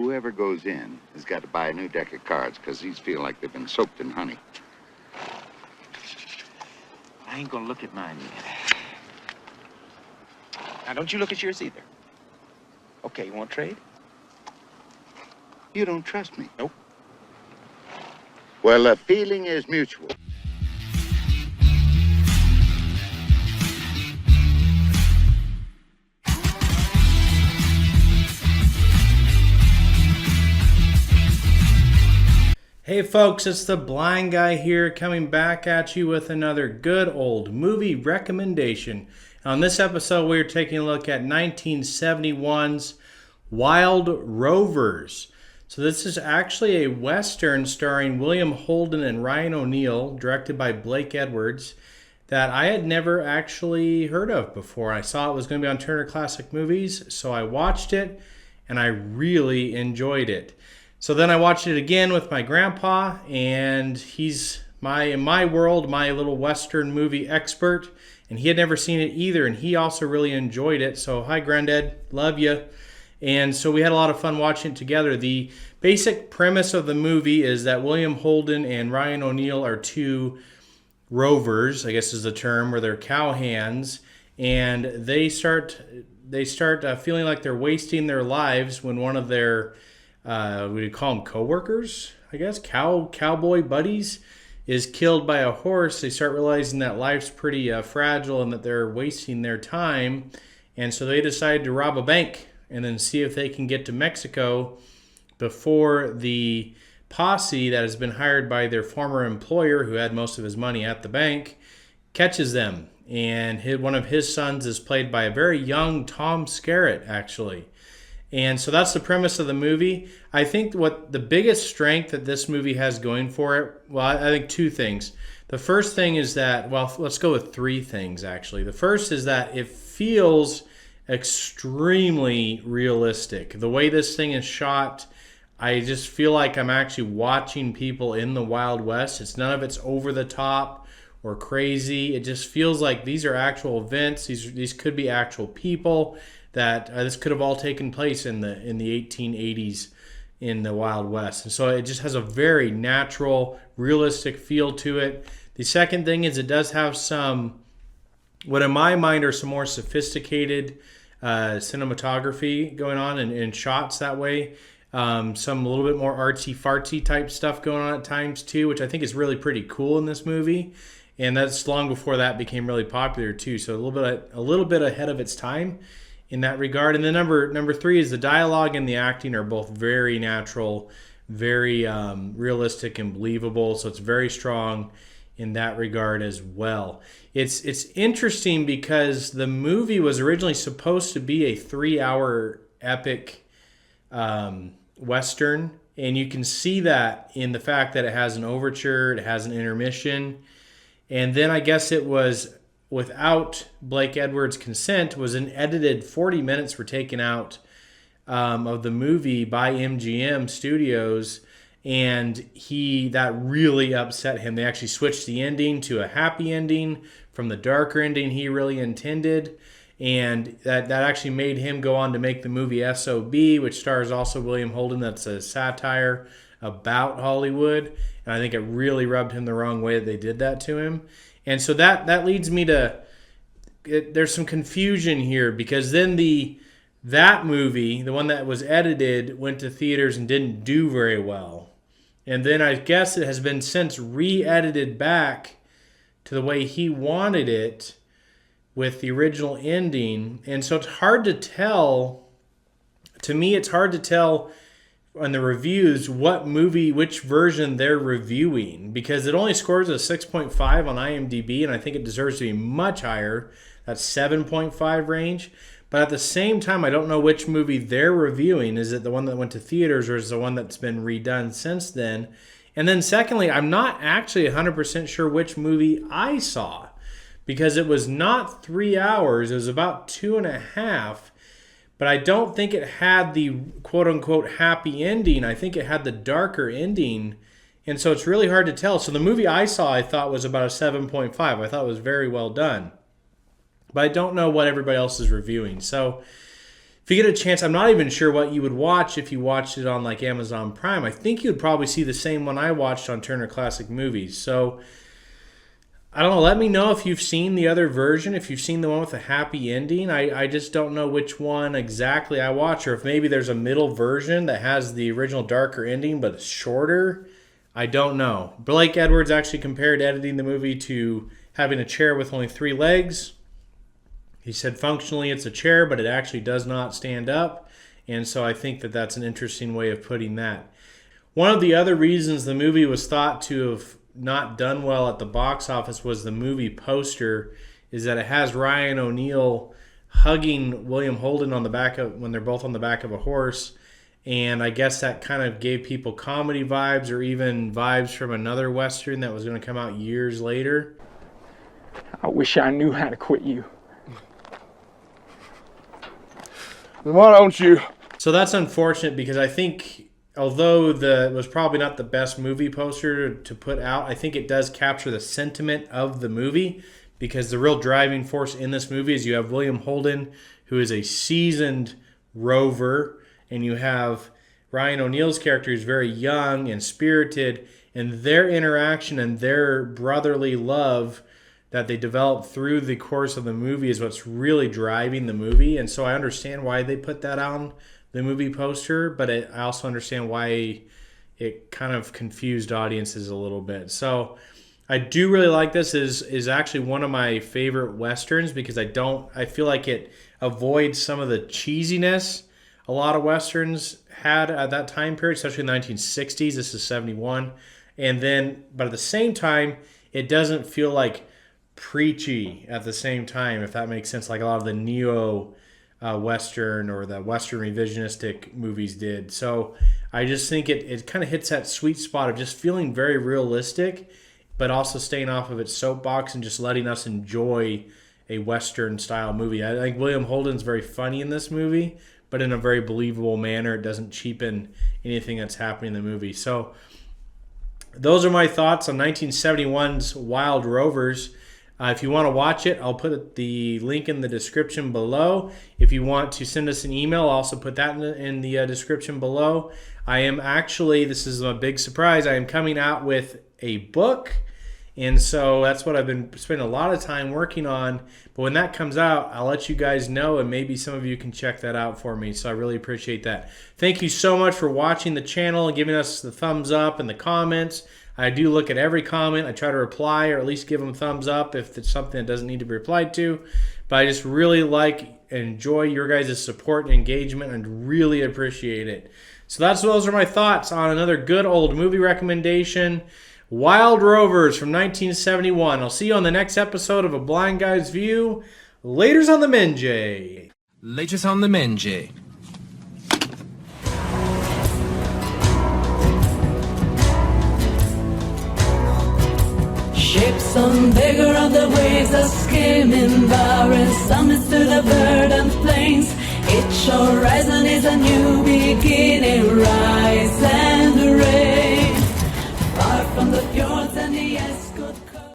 whoever goes in has got to buy a new deck of cards because these feel like they've been soaked in honey. I ain't gonna look at mine yet. Now, don't you look at yours either. Okay, you want to trade? You don't trust me? Nope. Well, the feeling is mutual. Hey folks, it's the Blind Guy here coming back at you with another good old movie recommendation. On this episode, we're taking a look at 1971's Wild Rovers. So this is actually a Western starring William Holden and Ryan O'Neal, directed by Blake Edwards, that I had never actually heard of before. I saw it was going to be on Turner Classic Movies, so I watched it, and I really enjoyed it. So then I watched it again with my grandpa, and he's in my world, my little Western movie expert, and he had never seen it either, and he also really enjoyed it. So hi, Granddad, love you. And so we had a lot of fun watching it together. The basic premise of the movie is that William Holden and Ryan O'Neal are two rovers, I guess is the term, where they're cowhands, and they start feeling like they're wasting their lives when one of their we call them co-workers, I guess, cowboy buddies, is killed by a horse. They start realizing that life's pretty fragile and that they're wasting their time. And so they decide to rob a bank and then see if they can get to Mexico before the posse that has been hired by their former employer, who had most of his money at the bank, catches them. And one of his sons is played by a very young Tom Skerritt, actually. And so that's the premise of the movie. I think what the biggest strength that this movie has going for it, well, I think two things. The first thing is that, well, let's go with three things, actually. The first is that it feels extremely realistic. The way this thing is shot, I just feel like I'm actually watching people in the Wild West. None of it's over the top or crazy. It just feels like these are actual events. These could be actual people. That this could have all taken place in the 1880s in the Wild West. And so it just has a very natural, realistic feel to it. The second thing is it does have some, what in my mind are some more sophisticated cinematography going on and shots that way. Some a little bit more artsy-fartsy type stuff going on at times too, which I think is really pretty cool in this movie. And that's long before that became really popular too. So a little bit ahead of its time in that regard. And then number three is the dialogue and the acting are both very natural, very realistic and believable. So it's very strong in that regard as well. It's interesting because the movie was originally supposed to be a 3-hour epic Western. And you can see that in the fact that it has an overture, it has an intermission. And then I guess it was, without Blake Edwards' consent, was an edited 40 minutes were taken out of the movie by MGM Studios, and that really upset him. They actually switched the ending to a happy ending from the darker ending he really intended, and that actually made him go on to make the movie S.O.B, which stars also William Holden. That's a satire about Hollywood, and I think it really rubbed him the wrong way that they did that to him. And so that leads me to, there's some confusion here, because then that movie, the one that was edited, went to theaters and didn't do very well. And then I guess it has been since re-edited back to the way he wanted it with the original ending. And so it's hard to tell, to me it's hard to tell on the reviews which version they're reviewing, because it only scores a 6.5 on IMDb, and I think it deserves to be much higher, that 7.5 range. But at the same time, I don't know which movie they're reviewing. Is it the one that went to theaters, or is it the one that's been redone since then? And then secondly, I'm not actually 100% sure which movie I saw, because it was not 3 hours, it was about 2.5. But I don't think it had the quote-unquote happy ending. I think it had the darker ending. And so it's really hard to tell. So the movie I saw, I thought was about a 7.5. I thought it was very well done. But I don't know what everybody else is reviewing. So if you get a chance, I'm not even sure what you would watch if you watched it on like Amazon Prime. I think you'd probably see the same one I watched on Turner Classic Movies. So I don't know. Let me know if you've seen the other version, if you've seen the one with a happy ending. I just don't know which one exactly I watch, or if maybe there's a middle version that has the original darker ending but it's shorter. I don't know. Blake Edwards actually compared editing the movie to having a chair with only 3 legs. He said functionally it's a chair, but it actually does not stand up. And so I think that that's an interesting way of putting that. One of the other reasons the movie was thought to have not done well at the box office was the movie poster, is that it has Ryan O'Neal hugging William Holden on the back of, when they're both on the back of a horse. And I guess that kind of gave people comedy vibes, or even vibes from another Western that was going to come out years later. I wish I knew how to quit you. Then why don't you? So that's unfortunate, because I think, although it was probably not the best movie poster to put out, I think it does capture the sentiment of the movie, because the real driving force in this movie is you have William Holden, who is a seasoned rover, and you have Ryan O'Neal's character, who's very young and spirited, and their interaction and their brotherly love that they develop through the course of the movie is what's really driving the movie. And so I understand why they put that on the movie poster, but I also understand why it kind of confused audiences a little bit. So I do really like this. Is actually one of my favorite Westerns, because I feel like it avoids some of the cheesiness a lot of Westerns had at that time period, especially in the 1960s. This is 71. But at the same time, it doesn't feel like preachy at the same time, if that makes sense, like a lot of the neo-Western or the Western revisionistic movies did. So I just think it kind of hits that sweet spot of just feeling very realistic, but also staying off of its soapbox and just letting us enjoy a Western-style movie. I think William Holden's very funny in this movie, but in a very believable manner. It doesn't cheapen anything that's happening in the movie. So those are my thoughts on 1971's Wild Rovers. If you want to watch it, I'll put the link in the description below. If you want to send us an email, I'll also put that in the description below. I am actually, this is a big surprise, I am coming out with a book. And so that's what I've been spending a lot of time working on. But when that comes out, I'll let you guys know, and maybe some of you can check that out for me. So I really appreciate that. Thank you so much for watching the channel and giving us the thumbs up and the comments. I do look at every comment. I try to reply, or at least give them a thumbs up if it's something that doesn't need to be replied to. But I just really like and enjoy your guys' support and engagement, and really appreciate it. So those are my thoughts on another good old movie recommendation, Wild Rovers from 1971. I'll see you on the next episode of A Blind Guy's View. Laters on the Menjay. Latest on the Menjay. Ships some bigger on the waves are skimming, barren summits to the verdant plains. Each horizon is a new beginning.